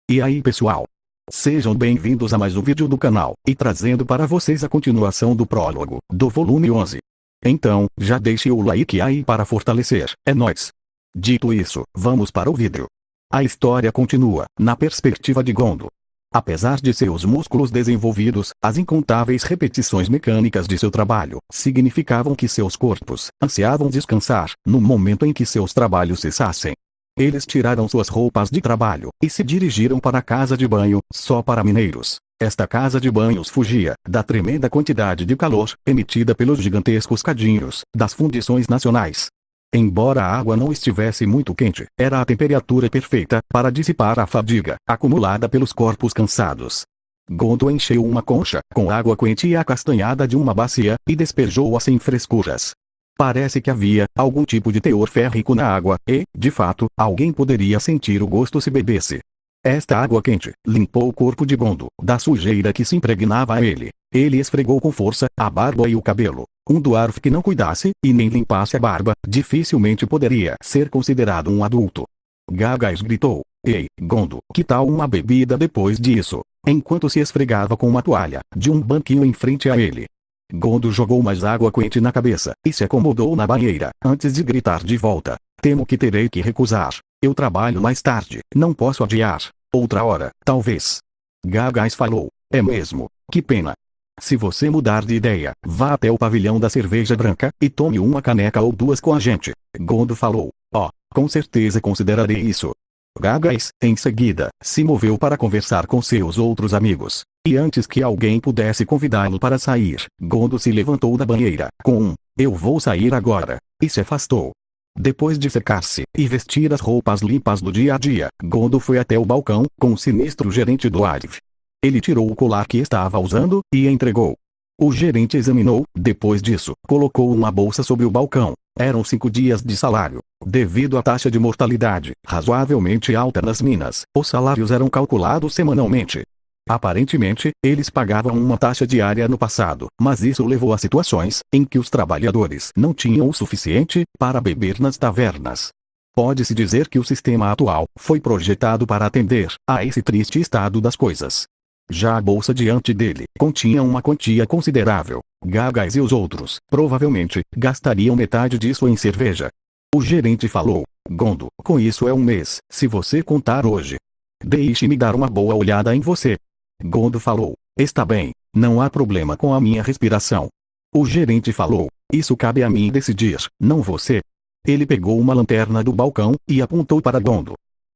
E aí pessoal? Sejam bem-vindos a mais um vídeo do canal, e trazendo para vocês a continuação do prólogo, do volume 11. Então, já deixe o like aí para fortalecer, é nóis! Dito isso, vamos para o vídeo. A história continua, na perspectiva de Gondo. Apesar de seus músculos desenvolvidos, as incontáveis repetições mecânicas de seu trabalho significavam que seus corpos ansiavam descansar, no momento em que seus trabalhos cessassem. Eles tiraram suas roupas de trabalho, e se dirigiram para a casa de banho, só para mineiros. Esta casa de banhos fugia da tremenda quantidade de calor emitida pelos gigantescos cadinhos das fundições nacionais. Embora a água não estivesse muito quente, era a temperatura perfeita para dissipar a fadiga acumulada pelos corpos cansados. Gondo encheu uma concha com água quente e acastanhada de uma bacia, e despejou-a sem frescuras. Parece que havia algum tipo de teor férrico na água, e, de fato, alguém poderia sentir o gosto se bebesse. Esta água quente limpou o corpo de Gondo da sujeira que se impregnava a ele. Ele esfregou com força a barba e o cabelo. Um dwarf que não cuidasse e nem limpasse a barba dificilmente poderia ser considerado um adulto. Gagais gritou: "Ei, Gondo, que tal uma bebida depois disso?", enquanto se esfregava com uma toalha de um banquinho em frente a ele. Gondo jogou mais água quente na cabeça, e se acomodou na banheira, antes de gritar de volta: "Temo que terei que recusar. Eu trabalho mais tarde, não posso adiar. Outra hora, talvez." Gagais falou: "É mesmo? Que pena. Se você mudar de ideia, vá até o pavilhão da cerveja branca, e tome uma caneca ou duas com a gente." Gondo falou: "Oh, com certeza considerarei isso." Gagais, em seguida, se moveu para conversar com seus outros amigos. E antes que alguém pudesse convidá-lo para sair, Gondo se levantou da banheira, com um "eu vou sair agora", e se afastou. Depois de secar-se e vestir as roupas limpas do dia a dia, Gondo foi até o balcão, com o sinistro gerente do Arv. Ele tirou o colar que estava usando, e entregou. O gerente examinou, depois disso, colocou uma bolsa sobre o balcão. Eram 5 dias de salário. Devido à taxa de mortalidade razoavelmente alta nas minas, os salários eram calculados semanalmente. Aparentemente, eles pagavam uma taxa diária no passado, mas isso levou a situações em que os trabalhadores não tinham o suficiente para beber nas tavernas. Pode-se dizer que o sistema atual foi projetado para atender a esse triste estado das coisas. Já a bolsa diante dele continha uma quantia considerável. Gagais e os outros, provavelmente, gastariam metade disso em cerveja. O gerente falou: "Gondo, com isso é um mês, se você contar hoje. Deixe-me dar uma boa olhada em você." Gondo falou: "Está bem, não há problema com a minha respiração." O gerente falou: "Isso cabe a mim decidir, não você." Ele pegou uma lanterna do balcão, e apontou para Gondo.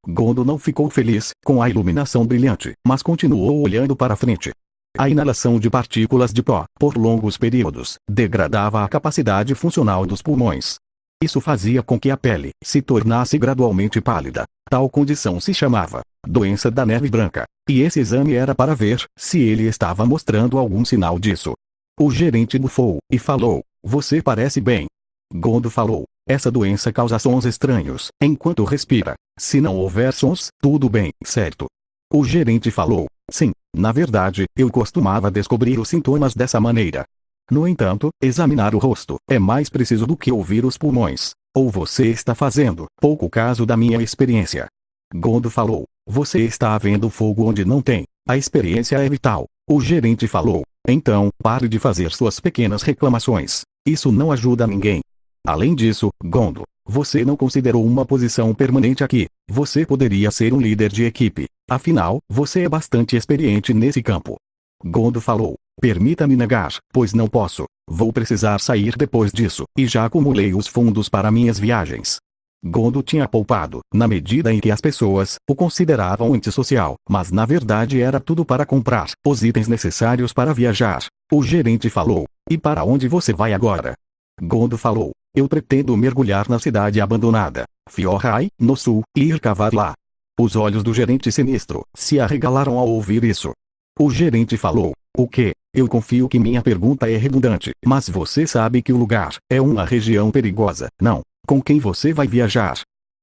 Gondo não ficou feliz com a iluminação brilhante, mas continuou olhando para frente. A inalação de partículas de pó, por longos períodos, degradava a capacidade funcional dos pulmões. Isso fazia com que a pele se tornasse gradualmente pálida. Tal condição se chamava doença da neve branca, e esse exame era para ver se ele estava mostrando algum sinal disso. O gerente bufou, e falou: "Você parece bem." Gondo falou: "Essa doença causa sons estranhos enquanto respira. Se não houver sons, tudo bem, certo?" O gerente falou: "Sim, na verdade, eu costumava descobrir os sintomas dessa maneira. No entanto, examinar o rosto é mais preciso do que ouvir os pulmões. Ou você está fazendo pouco caso da minha experiência." Gondo falou: "Você está vendo fogo onde não tem. A experiência é vital." O gerente falou: "Então, pare de fazer suas pequenas reclamações. Isso não ajuda ninguém. Além disso, Gondo, você não considerou uma posição permanente aqui. Você poderia ser um líder de equipe. Afinal, você é bastante experiente nesse campo." Gondo falou: "Permita-me negar, pois não posso. Vou precisar sair depois disso, e já acumulei os fundos para minhas viagens." Gondo tinha poupado, na medida em que as pessoas o consideravam antissocial, mas na verdade era tudo para comprar os itens necessários para viajar. O gerente falou: "E para onde você vai agora?" Gondo falou: "Eu pretendo mergulhar na cidade abandonada, Fjordai, no sul, e ir cavar lá." Os olhos do gerente sinistro se arregalaram ao ouvir isso. O gerente falou: "O quê? Eu confio que minha pergunta é redundante, mas você sabe que o lugar é uma região perigosa, não? Com quem você vai viajar?"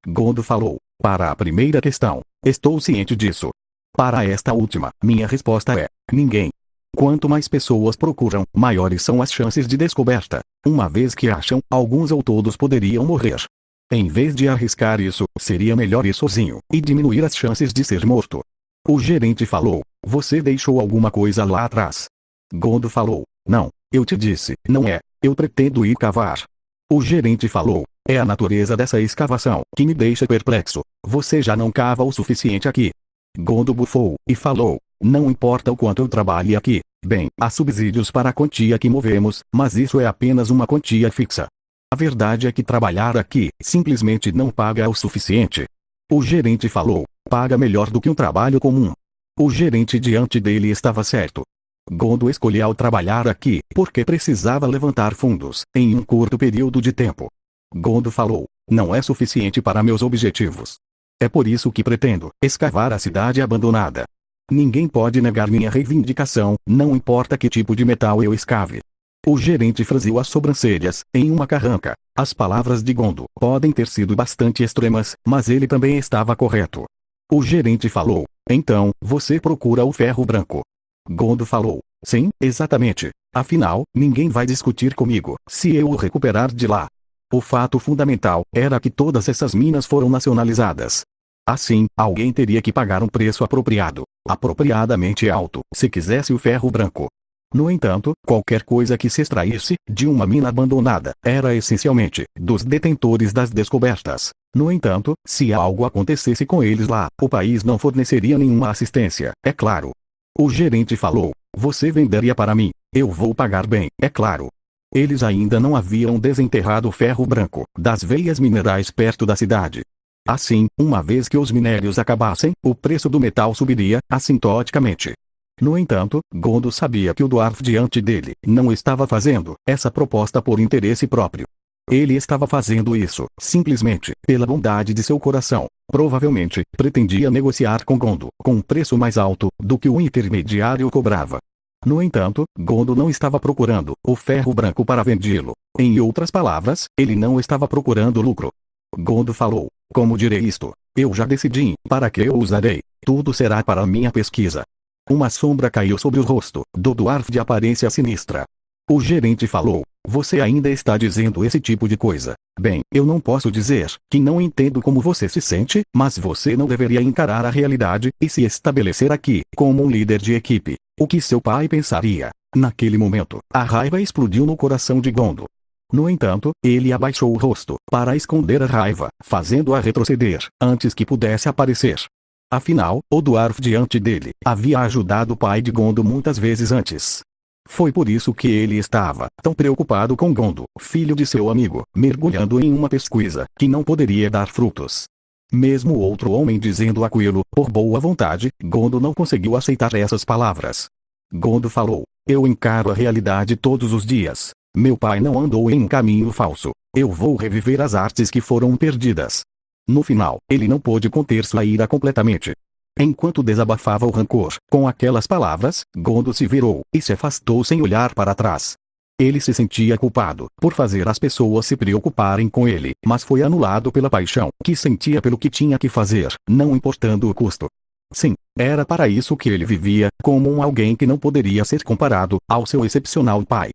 Gondo falou: "Para a primeira questão, estou ciente disso. Para esta última, minha resposta é: ninguém. Quanto mais pessoas procuram, maiores são as chances de descoberta. Uma vez que acham, alguns ou todos poderiam morrer. Em vez de arriscar isso, seria melhor ir sozinho, e diminuir as chances de ser morto." O gerente falou, você deixou alguma coisa lá atrás? Gondo falou, não, eu te disse, não é, eu pretendo ir cavar. O gerente falou, é a natureza dessa escavação que me deixa perplexo, você já não cava o suficiente aqui. Gondo bufou, e falou, não importa o quanto eu trabalhe aqui, bem, há subsídios para a quantia que movemos, mas isso é apenas uma quantia fixa. A verdade é que trabalhar aqui simplesmente não paga o suficiente. O gerente falou, paga melhor do que um trabalho comum. O gerente diante dele estava certo. Gondo escolheu trabalhar aqui porque precisava levantar fundos em um curto período de tempo. Gondo falou, não é suficiente para meus objetivos. É por isso que pretendo escavar a cidade abandonada. Ninguém pode negar minha reivindicação, não importa que tipo de metal eu escave. O gerente franziu as sobrancelhas, em uma carranca. As palavras de Gondo podem ter sido bastante extremas, mas ele também estava correto. O gerente falou, então, você procura o ferro branco. Gondo falou, sim, exatamente. Afinal, ninguém vai discutir comigo, se eu o recuperar de lá. O fato fundamental era que todas essas minas foram nacionalizadas. Assim, alguém teria que pagar um preço apropriado, apropriadamente alto, se quisesse o ferro branco. No entanto, qualquer coisa que se extraísse de uma mina abandonada era essencialmente dos detentores das descobertas. No entanto, se algo acontecesse com eles lá, o país não forneceria nenhuma assistência, é claro. O gerente falou, você venderia para mim, eu vou pagar bem, é claro. Eles ainda não haviam desenterrado o ferro branco das veias minerais perto da cidade. Assim, uma vez que os minérios acabassem, o preço do metal subiria, assintoticamente. No entanto, Gondo sabia que o dwarf diante dele não estava fazendo essa proposta por interesse próprio. Ele estava fazendo isso, simplesmente, pela bondade de seu coração. Provavelmente, pretendia negociar com Gondo com um preço mais alto do que o intermediário cobrava. No entanto, Gondo não estava procurando o ferro branco para vendê-lo. Em outras palavras, ele não estava procurando lucro. Gondo falou, como direi isto? Eu já decidi para que eu usarei. Tudo será para minha pesquisa. Uma sombra caiu sobre o rosto do dwarf de aparência sinistra. O gerente falou, você ainda está dizendo esse tipo de coisa. Bem, eu não posso dizer que não entendo como você se sente, mas você não deveria encarar a realidade e se estabelecer aqui como um líder de equipe. O que seu pai pensaria? Naquele momento, a raiva explodiu no coração de Gondo. No entanto, ele abaixou o rosto para esconder a raiva, fazendo-a retroceder antes que pudesse aparecer. Afinal, o dwarf diante dele havia ajudado o pai de Gondo muitas vezes antes. Foi por isso que ele estava tão preocupado com Gondo, filho de seu amigo, mergulhando em uma pesquisa que não poderia dar frutos. Mesmo o outro homem dizendo aquilo, por boa vontade, Gondo não conseguiu aceitar essas palavras. Gondo falou, eu encaro a realidade todos os dias. Meu pai não andou em um caminho falso. Eu vou reviver as artes que foram perdidas. No final, ele não pôde conter sua ira completamente. Enquanto desabafava o rancor com aquelas palavras, Gondo se virou e se afastou sem olhar para trás. Ele se sentia culpado por fazer as pessoas se preocuparem com ele, mas foi anulado pela paixão que sentia pelo que tinha que fazer, não importando o custo. Sim, era para isso que ele vivia, como um alguém que não poderia ser comparado ao seu excepcional pai.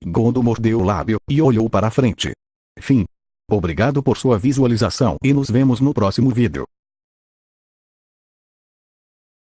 Gondo mordeu o lábio e olhou para frente. Fim. Obrigado por sua visualização e nos vemos no próximo vídeo.